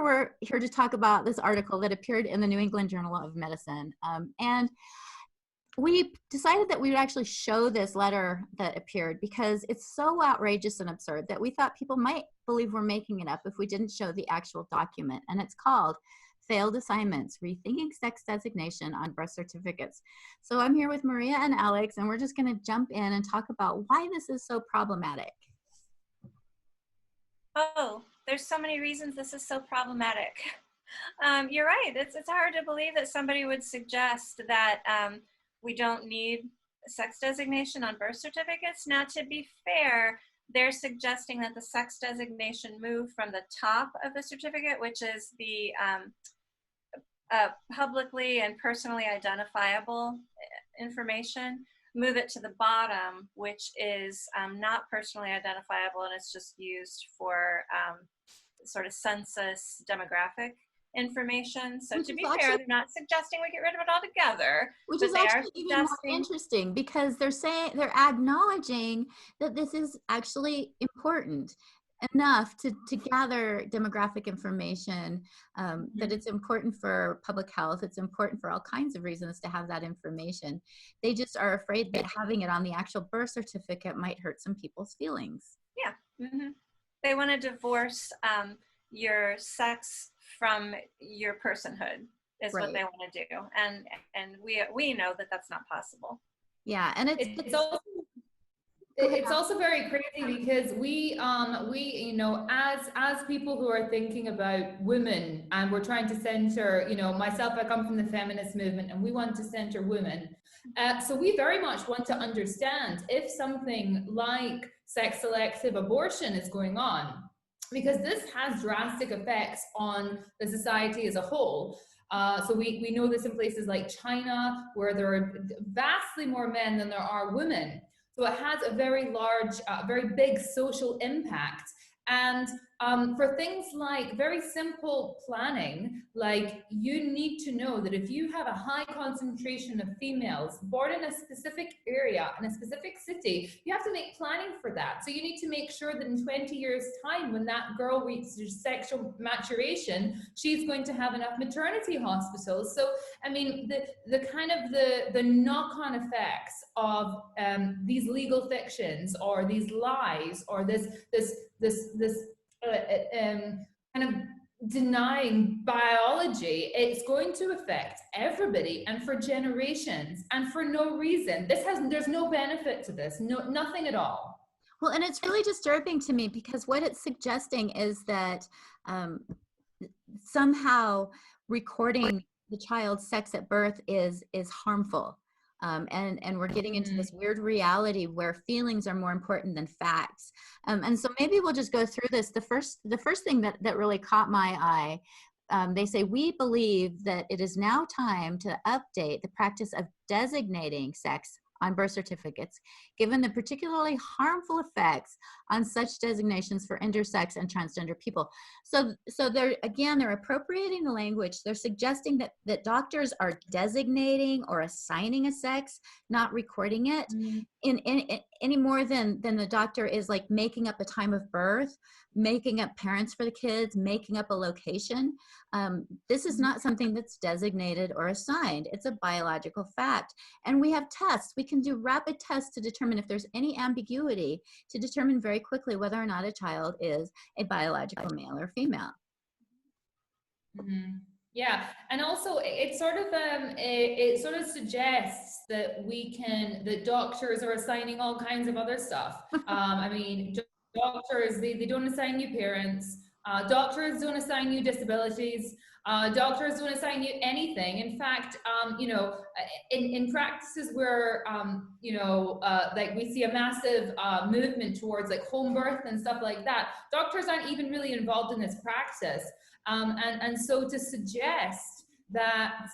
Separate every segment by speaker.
Speaker 1: we're here to talk about this article that appeared in the New England Journal of Medicine. And we decided that we would actually show this letter that appeared because it's so outrageous and absurd that we thought people might believe we're making it up if we didn't show the actual document. And it's called Failed Assignments, Rethinking Sex Designation on Birth Certificates. So I'm here with Maria and Alex, and we're just going to jump in and talk about why this is so problematic.
Speaker 2: Oh, there's so many reasons this is so problematic. You're right. It's hard to believe that somebody would suggest that we don't need sex designation on birth certificates. Now, to be fair, they're suggesting that the sex designation move from the top of the certificate, which is the publicly and personally identifiable information, move it to the bottom, which is not personally identifiable, and it's just used for sort of census demographic information. So to be fair, they're not suggesting we get rid of it altogether.
Speaker 1: Which is actually even more interesting because they're acknowledging that this is actually important enough to gather demographic information, that it's important for public health. It's important for all kinds of reasons to have that information. They just are afraid that having it on the actual birth certificate might hurt some people's feelings.
Speaker 2: Yeah. They want to divorce your sex from your personhood is what they want to do, and we know that that's not possible.
Speaker 1: Yeah, and
Speaker 3: it's also very crazy because we you know, as people who are thinking about women, and we're trying to center, you know, myself, I come from the feminist movement, and we want to center women. So we very much want to understand if something like sex selective abortion is going on, because this has drastic effects on the society as a whole. So we know this in places like China, where there are vastly more men than there are women. So it has a very large, very big social impact. And for things like very simple planning, like you need to know that if you have a high concentration of females born in a specific area, in a specific city, you have to make planning for that. So you need to make sure that in 20 years' time, when that girl reaches sexual maturation, she's going to have enough maternity hospitals. So, I mean, the kind of the knock-on effects of these legal fictions or these lies or this kind of denying biology, it's going to affect everybody and for generations and for no reason. There's no benefit to this, nothing at all.
Speaker 1: Well, and it's really disturbing to me because what it's suggesting is that somehow recording the child's sex at birth is harmful. And we're getting into this weird reality where feelings are more important than facts. And so maybe we'll just go through this. The first thing that really caught my eye, they say, we believe that it is now time to update the practice of designating sex on birth certificates, given the particularly harmful effects on such designations for intersex and transgender people. So they're appropriating the language. They're suggesting that doctors are designating or assigning a sex, not recording it in any more than the doctor is like making up a time of birth, making up parents for the kids, making up a location. This is not something that's designated or assigned. It's a biological fact. And we have tests. We can do rapid tests to determine if there's any ambiguity, to determine very quickly whether or not a child is a biological male or female.
Speaker 3: Yeah, and also it sort of suggests that doctors are assigning all kinds of other stuff. I mean, doctors, they don't assign you parents. Doctors don't assign you disabilities. Doctors don't assign you anything. In fact, you know, in practices where, you know, like we see a massive movement towards like home birth and stuff like that, doctors aren't even really involved in this practice. And so to suggest that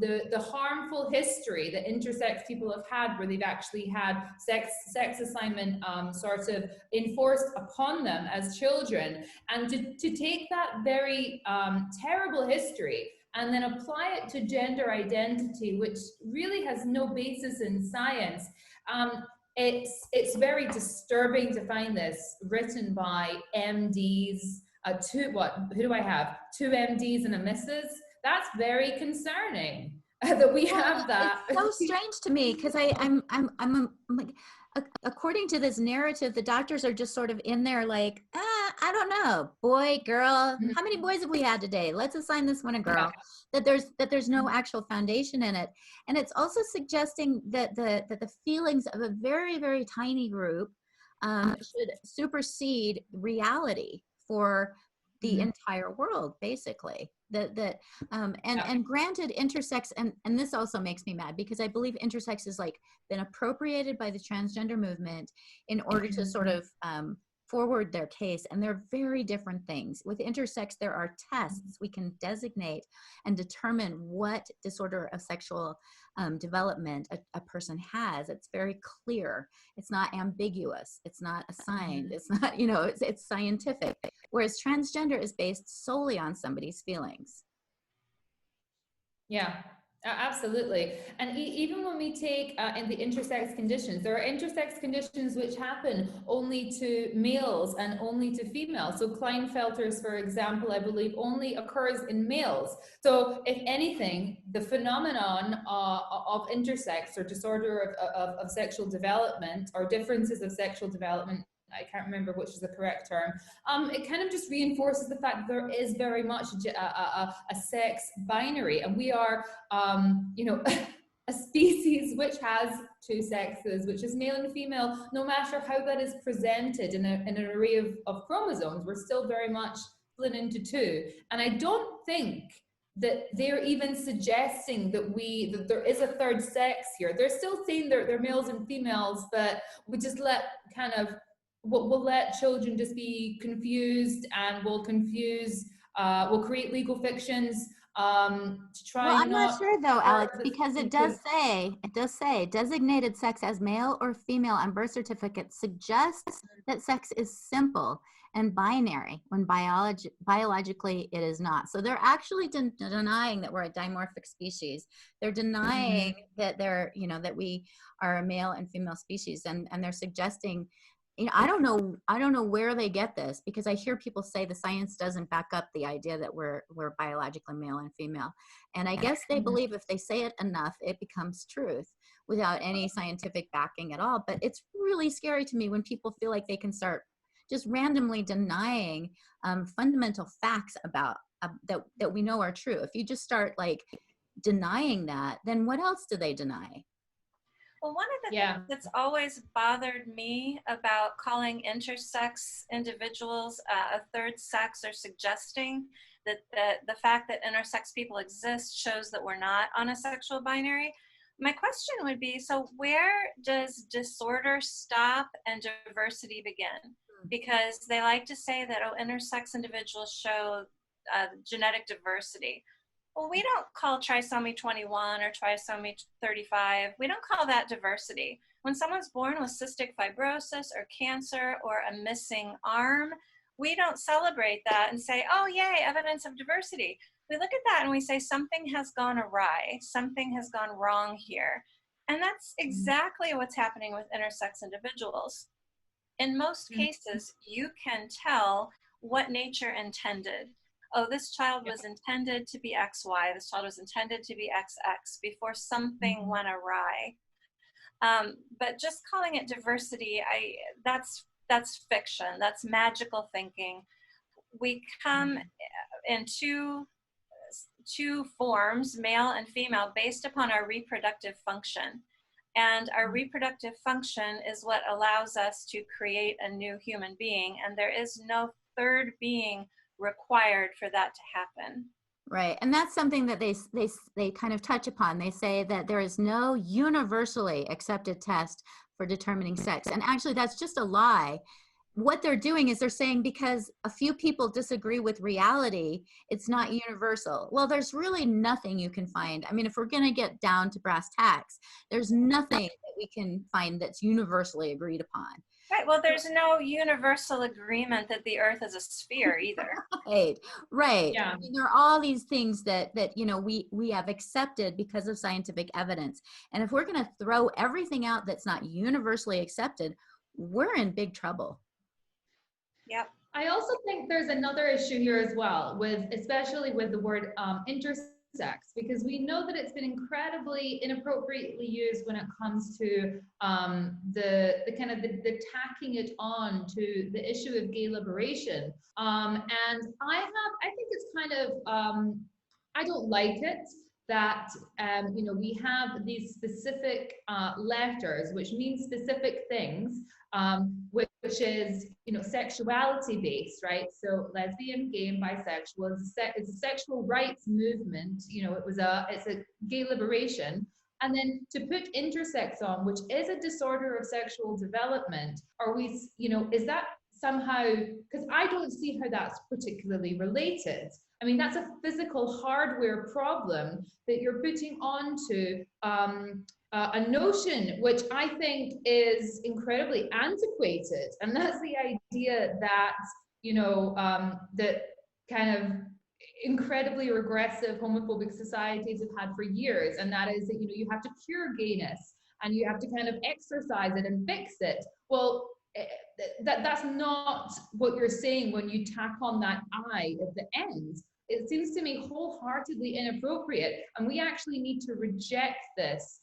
Speaker 3: the harmful history that intersex people have had, where they've actually had sex assignment sort of enforced upon them as children, and to take that very terrible history and then apply it to gender identity, which really has no basis in science. It's very disturbing to find this written by MDs, who do I have? 2 MDs and a Mrs. That's very concerning that we have that.
Speaker 1: It's so strange to me because I'm like, according to this narrative, the doctors are just sort of in there like, I don't know, boy, girl, how many boys have we had today? Let's assign this one a girl. That there's no actual foundation in it, and it's also suggesting that the feelings of a very, very tiny group should supersede reality for the entire world, basically. And granted, intersex, and this also makes me mad because I believe intersex has like been appropriated by the transgender movement in order to sort of forward their case, and they're very different things. With intersex, there are tests we can designate and determine what disorder of sexual development a person has. It's very clear. It's not ambiguous. It's not assigned. It's not, you know, it's scientific. Whereas transgender is based solely on somebody's feelings.
Speaker 3: Yeah, absolutely. And even when we take in the intersex conditions, there are intersex conditions which happen only to males and only to females. So Klinefelter's, for example, I believe only occurs in males. So if anything, the phenomenon of intersex or disorder of sexual development or differences of sexual development, I can't remember which is the correct term, it kind of just reinforces the fact that there is very much a sex binary, and we are, you know, a species which has 2 sexes, which is male and female. No matter how that is presented in an array of chromosomes, we're still very much split into 2. And I don't think that they're even suggesting that there is a 3rd sex here. They're still saying they're males and females, but we just let kind of, we'll let children just be confused, and we'll create legal fictions to try.
Speaker 1: Well, I'm not sure though, Alex, because it does say designated sex as male or female on birth certificate suggests that sex is simple and binary when biologically it is not. So they're actually denying that we're a dimorphic species. They're denying that that we are a male and female species, and they're suggesting, you know, I don't know where they get this, because I hear people say the science doesn't back up the idea that we're biologically male and female. And I guess they believe if they say it enough, it becomes truth without any scientific backing at all. But it's really scary to me when people feel like they can start just randomly denying fundamental facts about that we know are true. If you just start like denying that, then what else do they deny?
Speaker 2: Well, one of the things that's always bothered me about calling intersex individuals a 3rd sex, or suggesting that the fact that intersex people exist shows that we're not on a sexual binary. My question would be, so where does disorder stop and diversity begin? Because they like to say that, oh, intersex individuals show genetic diversity. Well, we don't call trisomy 21 or trisomy 35, we don't call that diversity. When someone's born with cystic fibrosis or cancer or a missing arm, we don't celebrate that and say, oh, yay, evidence of diversity. We look at that and we say something has gone awry, something has gone wrong here. And that's exactly what's happening with intersex individuals. In most cases, you can tell what nature intended. Oh, this child was intended to be XY, this child was intended to be XX before something went awry. But just calling it diversity, that's fiction, that's magical thinking. We come in two forms, male and female, based upon our reproductive function. And our reproductive function is what allows us to create a new human being. And there is no 3rd being required for that to happen.
Speaker 1: Right. And that's something that they kind of touch upon. They say that there is no universally accepted test for determining sex. And actually, that's just a lie. What they're doing is they're saying because a few people disagree with reality, it's not universal. Well, there's really nothing you can find. I mean, if we're going to get down to brass tacks, there's nothing that we can find that's universally agreed upon.
Speaker 2: Right. Well, there's no universal agreement that the Earth is a sphere either.
Speaker 1: Right.
Speaker 3: Yeah.
Speaker 1: I mean, there are all these things that we have accepted because of scientific evidence. And if we're going to throw everything out that's not universally accepted, we're in big trouble.
Speaker 2: Yep.
Speaker 3: I also think there's another issue here as well, especially with the word intersex, because we know that it's been incredibly inappropriately used when it comes to the kind of the tacking it on to the issue of gay liberation. And I think it's kind of, I don't like it that we have these specific letters which mean specific things, which is sexuality based, right? So lesbian, gay, and bisexual is a sexual rights movement. It's a gay liberation. And then to put intersex on, which is a disorder of sexual development, is that somehow, because I don't see how that's particularly related. I mean, that's a physical hardware problem that you're putting onto a notion which I think is incredibly antiquated. And that's the idea that, that kind of incredibly regressive homophobic societies have had for years. And that is that, you have to cure gayness and you have to kind of exercise it and fix it. Well, that's not what you're saying when you tack on that I at the end. It seems to me wholeheartedly inappropriate, and we actually need to reject this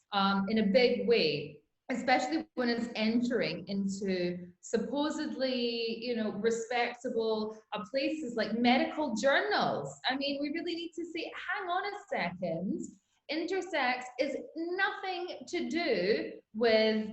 Speaker 3: in a big way, especially when it's entering into supposedly, respectable places like medical journals. I mean, we really need to say, hang on a second, intersex is nothing to do with,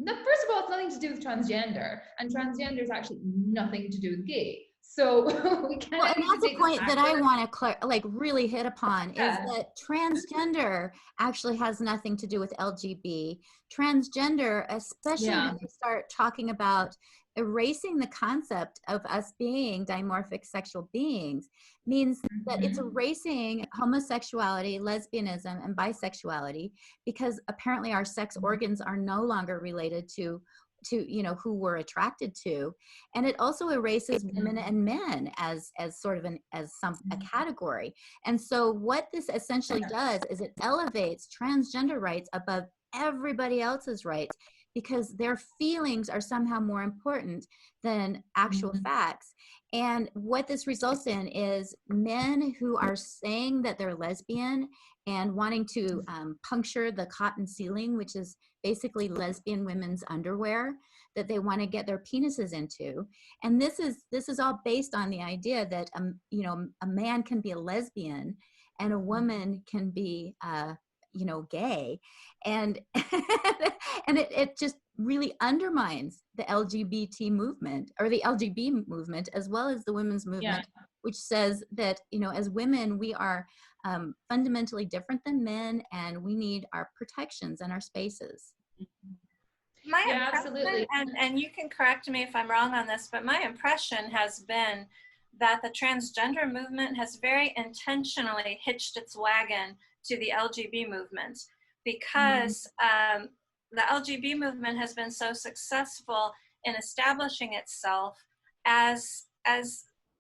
Speaker 3: first of all, it's nothing to do with transgender, and transgender is actually nothing to do with gay. So we can't.
Speaker 1: Well, and that's a point that I want to really hit upon, is that transgender actually has nothing to do with LGBT. Transgender, especially when you start talking about erasing the concept of us being dimorphic sexual beings, means that it's erasing homosexuality, lesbianism, and bisexuality, because apparently our sex organs are no longer related to who we're attracted to. And it also erases women and men as sort of a category. And so what this essentially does is it elevates transgender rights above everybody else's rights, because their feelings are somehow more important than actual facts. And what this results in is men who are saying that they're lesbian and wanting to puncture the cotton ceiling, which is basically lesbian women's underwear that they want to get their penises into. And this is all based on the idea that a man can be a lesbian and a woman can be gay, and and it just really undermines the LGBT movement, or the LGB movement, as well as the women's movement, which says that as women we are fundamentally different than men, and we need our protections and our spaces.
Speaker 2: My impression, and you can correct me if I'm wrong on this, but my impression has been that the transgender movement has very intentionally hitched its wagon to the LGB movement, because the LGB movement has been so successful in establishing itself as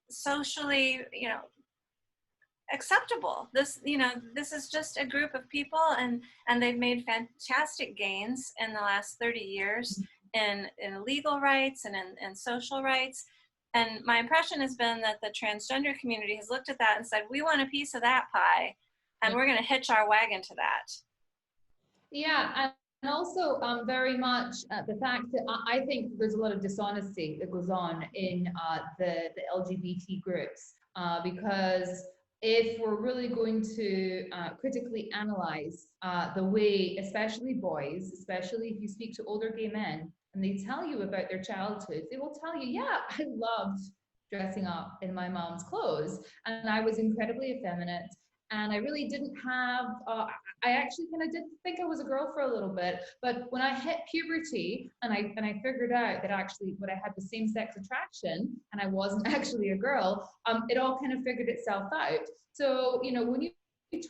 Speaker 2: socially, acceptable. This is just a group of people, and they've made fantastic gains in the last 30 years in legal rights and in social rights. And my impression has been that the transgender community has looked at that and said, we want a piece of that pie, and we're going to hitch our wagon to that.
Speaker 3: Yeah, and also very much the fact that I think there's a lot of dishonesty that goes on in the LGBT groups, because if we're really going to critically analyze the way, especially boys, especially if you speak to older gay men, and they tell you about their childhood, they will tell you, yeah, I loved dressing up in my mom's clothes, and I was incredibly effeminate, and I really didn't have, I actually kind of did think I was a girl for a little bit, but when I hit puberty and I figured out that actually what I had was same-sex attraction and I wasn't actually a girl, it all kind of figured itself out. So, when you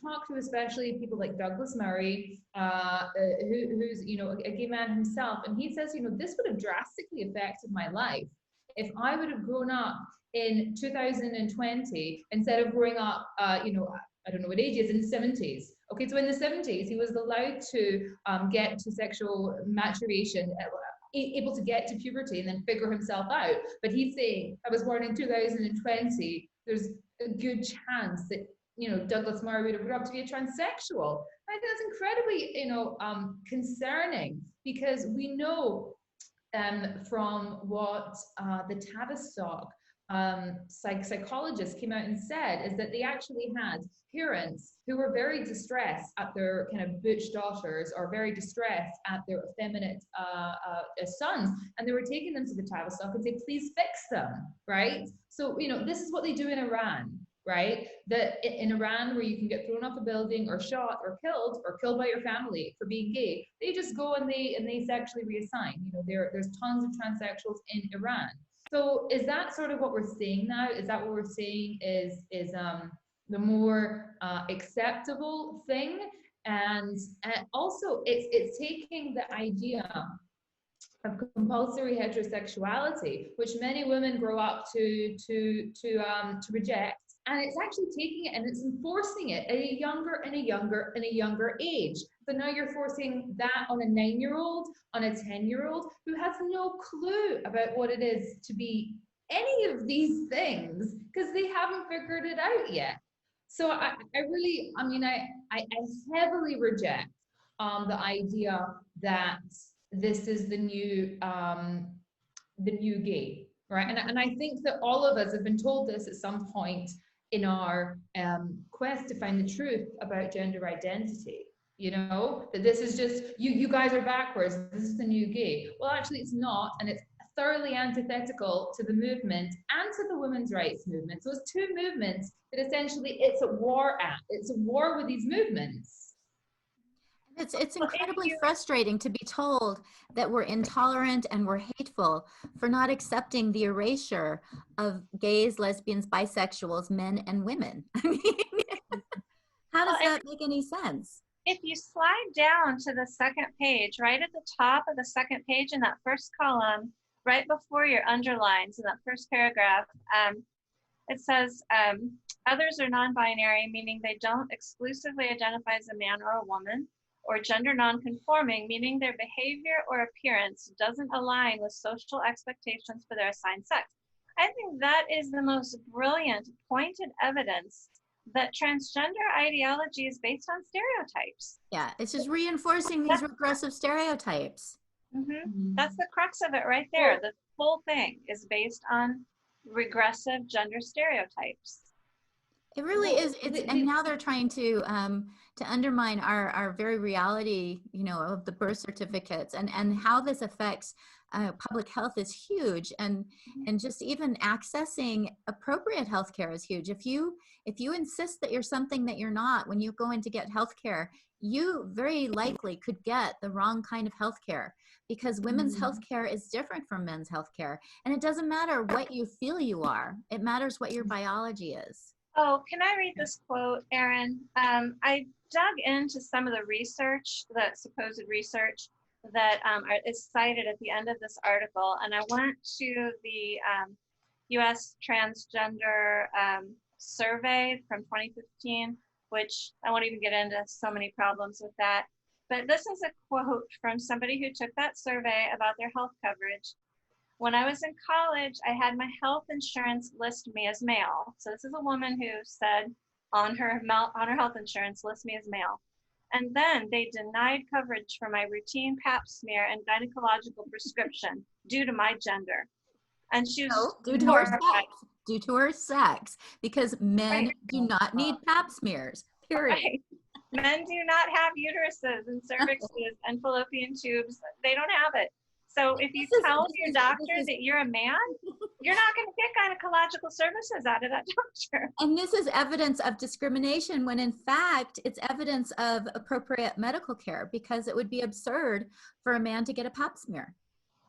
Speaker 3: talk to especially people like Douglas Murray, who's, a gay man himself, and he says, this would have drastically affected my life if I would have grown up in 2020 instead of growing up, I don't know what age he is, in the 70s. Okay, so in the 70s, he was allowed to get to sexual maturation able to get to puberty and then figure himself out. But he's saying, I was born in 2020, there's a good chance that, you know, Douglas Murray would have grown up to be a transsexual. I think that's incredibly, you know, concerning, because we know from what the Tavistock psychologist came out and said, is that they actually had parents who were very distressed at their kind of butch daughters, or very distressed at their effeminate sons, and they were taking them to the Tavistock and say, please fix them, right? So, you know, this is what they do in Iran, right? That in Iran, where you can get thrown off a building or shot or killed by your family for being gay, they just go and they sexually reassign. You know, there's tons of transsexuals in Iran. So is that sort of what we're seeing now? Is that what we're seeing is the more acceptable thing? And also it's taking the idea of compulsory heterosexuality, which many women grow up to reject, and it's actually taking it and it's enforcing it at a younger age. So now you're forcing that on a 9-year-old, on a 10-year-old who has no clue about what it is to be any of these things, because they haven't figured it out yet. So I heavily reject the idea that this is the new gay, right? And I think that all of us have been told this at some point in our quest to find the truth about gender identity. You know, that this is just you guys are backwards. This is the new gay. Well, actually, it's not, and it's thoroughly antithetical to the movement and to the women's rights movement. So it's two movements that essentially it's at war at. It's at war with these movements.
Speaker 1: It's incredibly frustrating to be told that we're intolerant and we're hateful for not accepting the erasure of gays, lesbians, bisexuals, men, and women. I mean, how does that make any sense?
Speaker 2: If you slide down to the second page, right at the top of the second page in that first column, right before your underlines in that first paragraph, it says, others are non-binary, meaning they don't exclusively identify as a man or a woman, or gender non-conforming, meaning their behavior or appearance doesn't align with social expectations for their assigned sex. I think that is the most brilliant, pointed evidence that transgender ideology is based on stereotypes.
Speaker 1: Yeah, it's just reinforcing these regressive stereotypes.
Speaker 2: Mm-hmm. That's the crux of it right there. The whole thing is based on regressive gender stereotypes.
Speaker 1: It really is. And now they're trying to undermine our very reality, you know, of the birth certificates, and how this affects public health is huge, and just even accessing appropriate health care is huge. If you insist that you're something that you're not, when you go in to get health care, you very likely could get the wrong kind of health care, because women's health care is different from men's health care. And it doesn't matter what you feel you are, it matters what your biology is.
Speaker 2: Oh, can I read this quote, Erin? I dug into some of the research, the supposed research that is cited at the end of this article, and I went to the U.S. Transgender survey from 2015, which I won't even get into so many problems with that. But this is a quote from somebody who took that survey about their health coverage. When I was in college, I had my health insurance list me as male. So this is a woman who said on her health insurance, list me as male. And then they denied coverage for my routine pap smear and gynecological prescription due to my gender. And she was
Speaker 1: due to her sex, because men do not need pap smears, period.
Speaker 2: Right. Men do not have uteruses and cervixes and fallopian tubes. They don't have it. So if you tell your doctor that you're a man, you're not going to get gynecological services out of that doctor.
Speaker 1: And this is evidence of discrimination, when in fact it's evidence of appropriate medical care, because it would be absurd for a man to get a pap smear.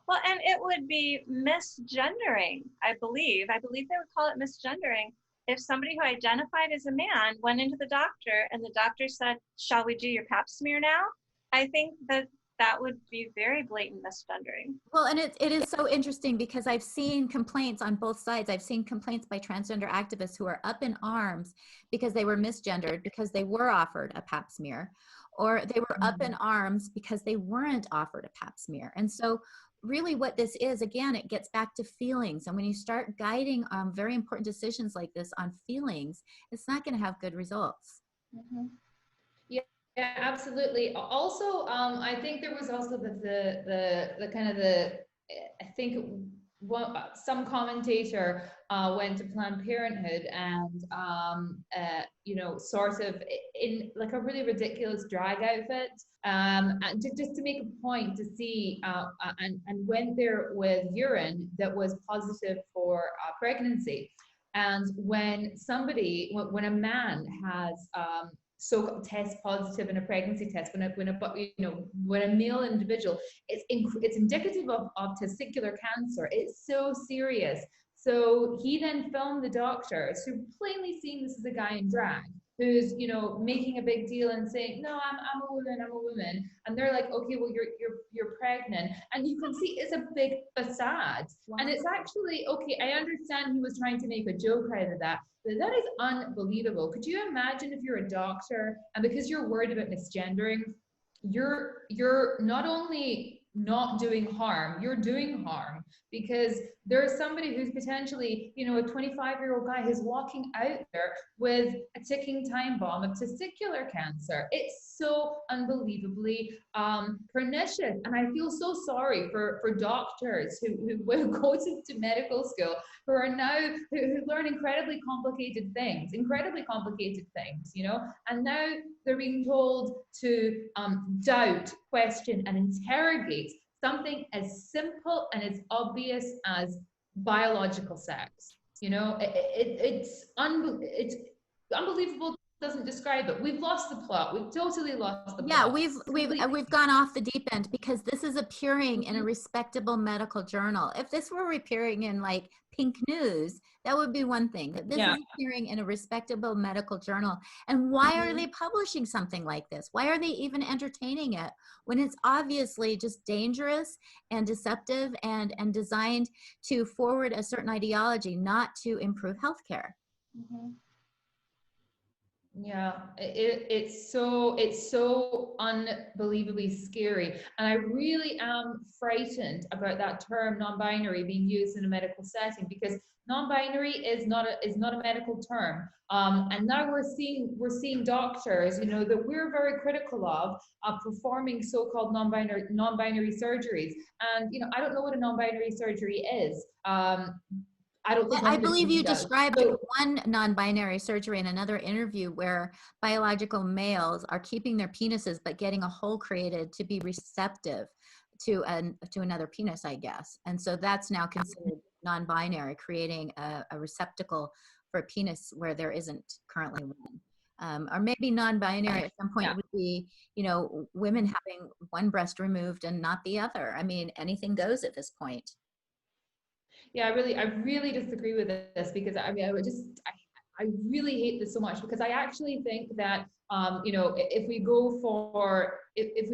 Speaker 2: Well, and it would be misgendering, I believe. I believe they would call it misgendering if somebody who identified as a man went into the doctor and the doctor said, shall we do your pap smear now? I think that would be very blatant misgendering.
Speaker 1: Well, and it is so interesting, because I've seen complaints on both sides. I've seen complaints by transgender activists who are up in arms because they were misgendered, because they were offered a pap smear, or they were up in arms because they weren't offered a pap smear. And so really what this is, again, it gets back to feelings. And when you start guiding very important decisions like this on feelings, it's not going to have good results.
Speaker 2: Mm-hmm.
Speaker 3: Yeah, absolutely. Also, I think there was also the kind of I think some commentator went to Planned Parenthood and you know, sort of in like a really ridiculous drag outfit, and just to make a point to see and went there with urine that was positive for pregnancy. And when when a man has so test positive in a pregnancy test, when a male individual, it's indicative of testicular cancer. It's so serious. So he then filmed the doctors who plainly seeing this as a guy in drag, who's, you know, making a big deal and saying, no, I'm a woman, and they're like, okay, well, you're pregnant, and you can see it's a big facade. Wow. And it's actually, okay, I understand he was trying to make a joke out of that, but that is unbelievable. Could you imagine if you're a doctor and because you're worried about misgendering, you're not only not doing harm, you're doing harm, because there's somebody who's potentially, you know, a 25-year-old guy who's walking out there with a ticking time bomb of testicular cancer. It's so unbelievably pernicious, and I feel so sorry for doctors who go to medical school, who are now who learn incredibly complicated things, you know, and now they're being told to doubt, question, and interrogate something as simple and as obvious as biological sex. You know, it's unbelievable. Doesn't describe it. We've lost the plot. We've totally lost the plot.
Speaker 1: Yeah, we've gone off the deep end, because this is appearing in a respectable medical journal. If this were appearing in like Pink News, that would be one thing. But this is appearing in a respectable medical journal. And why are they publishing something like this? Why are they even entertaining it when it's obviously just dangerous and deceptive and designed to forward a certain ideology, not to improve healthcare?
Speaker 2: Mm-hmm.
Speaker 3: Yeah, it's so unbelievably scary, and I really am frightened about that term non-binary being used in a medical setting, because non-binary is not a medical term. And now we're seeing doctors, you know, that we're very critical of performing so-called non-binary surgeries, and you know, I don't know what a non-binary surgery is.
Speaker 1: I believe you described one non-binary surgery in another interview where biological males are keeping their penises but getting a hole created to be receptive to another penis, I guess. And so that's now considered non-binary, creating a receptacle for a penis where there isn't currently one. Or maybe non-binary at some point would be, you know, women having one breast removed and not the other. I mean, anything goes at this point.
Speaker 3: Yeah, I really disagree with this, because I mean, I really hate this so much, because I actually think that you know, if we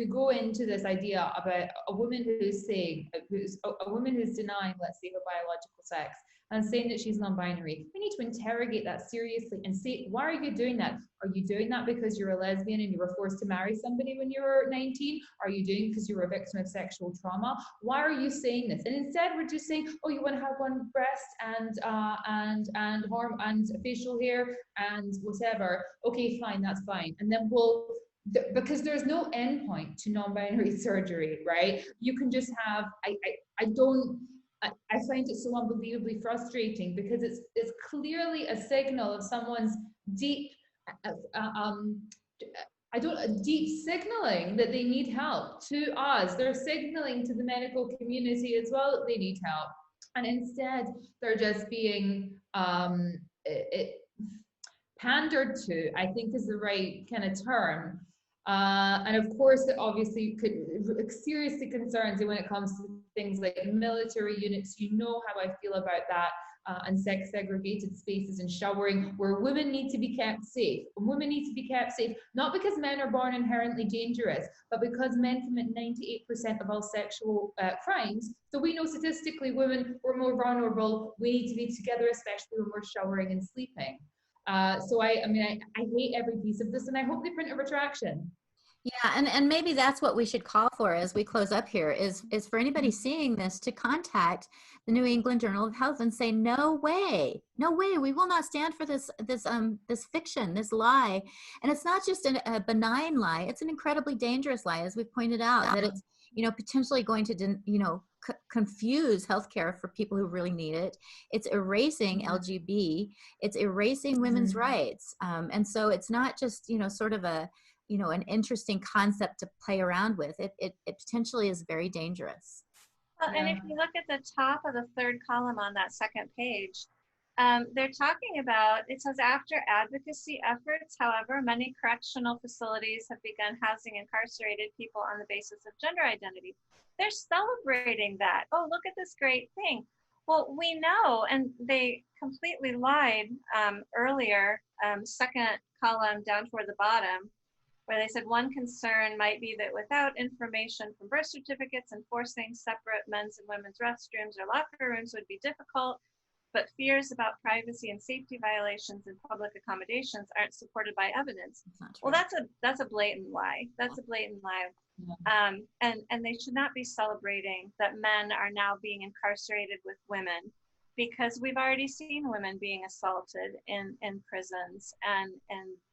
Speaker 3: go into this idea about a woman who's saying, a woman who's denying, let's say, her biological sex, and saying that she's non-binary, we need to interrogate that seriously and say, why are you doing that? Are you doing that because you're a lesbian and you were forced to marry somebody when you were 19? Are you doing it because you were a victim of sexual trauma? Why are you saying this? And instead, we're just saying, oh, you want to have one breast and facial hair and whatever. Okay, fine, that's fine. And then because there's no endpoint to non-binary surgery, right? You can just have, I find it so unbelievably frustrating, because it's clearly a signal of someone's deep, deep signaling that they need help to us. They're signaling to the medical community as well that they need help, and instead they're just being pandered to, I think is the right kind of term. And of course, it obviously could seriously concerns when it comes to things like military units. You know how I feel about that, and sex segregated spaces and showering, where women need to be kept safe. Women need to be kept safe, not because men are born inherently dangerous, but because men commit 98% of all sexual crimes. So we know statistically women are more vulnerable. We need to be together, especially when we're showering and sleeping. So I mean, I hate every piece of this, and I hope they print a retraction.
Speaker 1: Yeah, and maybe that's what we should call for as we close up here is for anybody seeing this to contact the New England Journal of Health and say, no way, we will not stand for this fiction, this lie. And it's not just a benign lie, it's an incredibly dangerous lie, as we've pointed out, that it's, potentially going to, confuse healthcare for people who really need it. It's erasing LGBT, it's erasing women's rights. And so it's not just, sort of an interesting concept to play around with. It potentially is very dangerous.
Speaker 2: Well, and if you look at the top of the third column on that second page, they're talking about, it says, after advocacy efforts, however, many correctional facilities have begun housing incarcerated people on the basis of gender identity. They're celebrating that. Oh, look at this great thing. Well, we know, and they completely lied earlier, second column down toward the bottom, where they said one concern might be that without information from birth certificates, enforcing separate men's and women's restrooms or locker rooms would be difficult, but fears about privacy and safety violations in public accommodations aren't supported by evidence. Well, that's a blatant lie. That's a blatant lie. And they should not be celebrating that men are now being incarcerated with women, because we've already seen women being assaulted in prisons and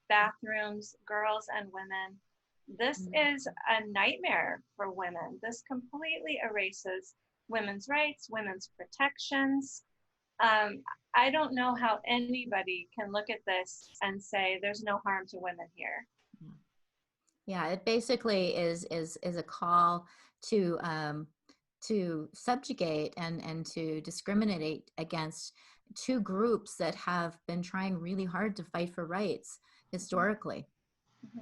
Speaker 2: bathrooms, girls and women. This is a nightmare for women. This completely erases women's rights, women's protections. I don't know how anybody can look at this and say there's no harm to women here.
Speaker 1: Yeah, it basically is a call to subjugate and to discriminate against two groups that have been trying really hard to fight for rights historically.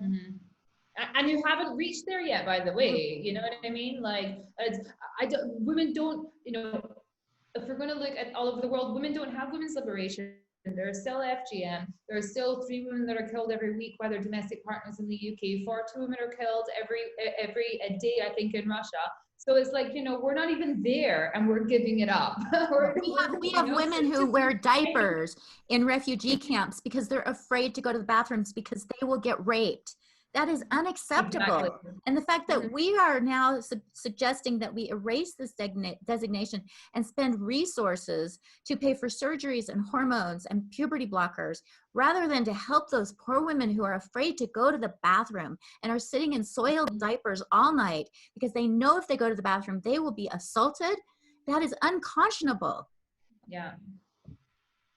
Speaker 3: And you haven't reached there yet, by the way. You know what I mean? Like, women don't, if we're going to look at all over the world, women don't have women's liberation. There's still FGM. There are still 3 women that are killed every week by their domestic partners in the UK. 42 women are killed every day, I think, in Russia. So it's like, we're not even there, and we're giving it up.
Speaker 1: we have women who wear diapers in refugee camps because they're afraid to go to the bathrooms because they will get raped. That is unacceptable. Exactly. And the fact that we are now suggesting that we erase this designation and spend resources to pay for surgeries and hormones and puberty blockers, rather than to help those poor women who are afraid to go to the bathroom and are sitting in soiled diapers all night because they know if they go to the bathroom, they will be assaulted. That is unconscionable.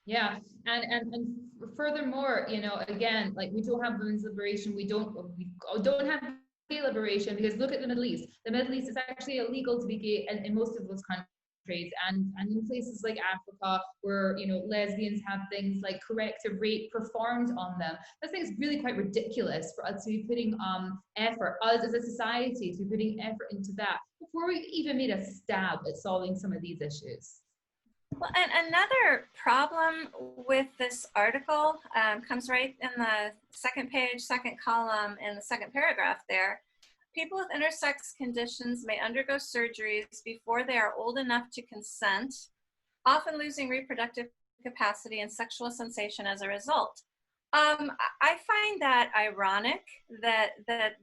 Speaker 3: Yeah, and furthermore, again, like, we don't have women's liberation, we don't have gay liberation, because look at the Middle East. The Middle East is actually illegal to be gay in most of those countries, and in places like Africa, where lesbians have things like corrective rape performed on them. I think it's really quite ridiculous for us to be putting effort, us as a society, to be putting effort into that before we even made a stab at solving some of these issues.
Speaker 2: Well, and another problem with this article comes right in the second page, second column, in the second paragraph there. People with intersex conditions may undergo surgeries before they are old enough to consent, often losing reproductive capacity and sexual sensation as a result. I find that ironic that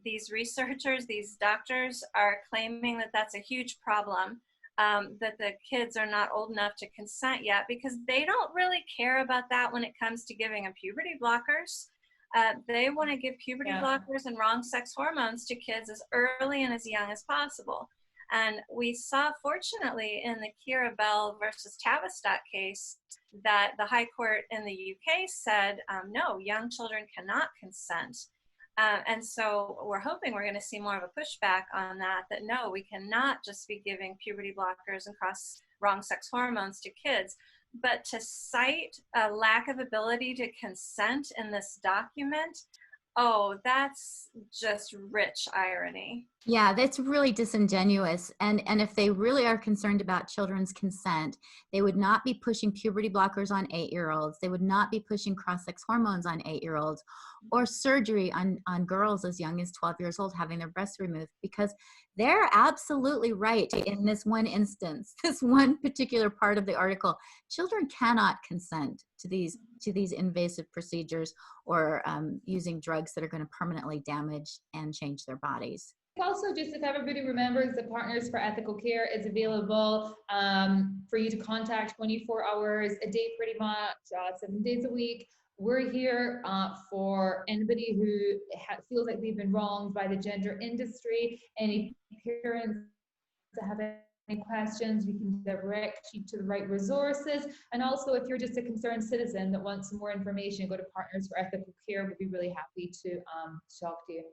Speaker 2: these researchers, these doctors, are claiming that that's a huge problem. That the kids are not old enough to consent yet, because they don't really care about that when it comes to giving them puberty blockers. They want to give puberty blockers and wrong sex hormones to kids as early and as young as possible. And we saw, fortunately, in the Kira Bell versus Tavistock case, that the High Court in the UK said, no, young children cannot consent. And so we're hoping we're going to see more of a pushback on that no, we cannot just be giving puberty blockers and cross wrong sex hormones to kids. But to cite a lack of ability to consent in this document, oh, that's just rich irony.
Speaker 1: Yeah, that's really disingenuous. And if they really are concerned about children's consent, they would not be pushing puberty blockers on 8-year-olds. They would not be pushing cross-sex hormones on 8-year-olds, or surgery on girls as young as 12 years old having their breasts removed, because they're absolutely right in this one instance, this one particular part of the article. Children cannot consent to these invasive procedures or using drugs that are going to permanently damage and change their bodies.
Speaker 3: Also, just if everybody remembers, the Partners for Ethical Care is available for you to contact 24 hours a day, pretty much, 7 days a week. We're here for anybody who feels like they've been wronged by the gender industry. Any parents that have any questions, we can direct you to the right resources. And also, if you're just a concerned citizen that wants some more information, go to Partners for Ethical Care. We'll be really happy to talk to you.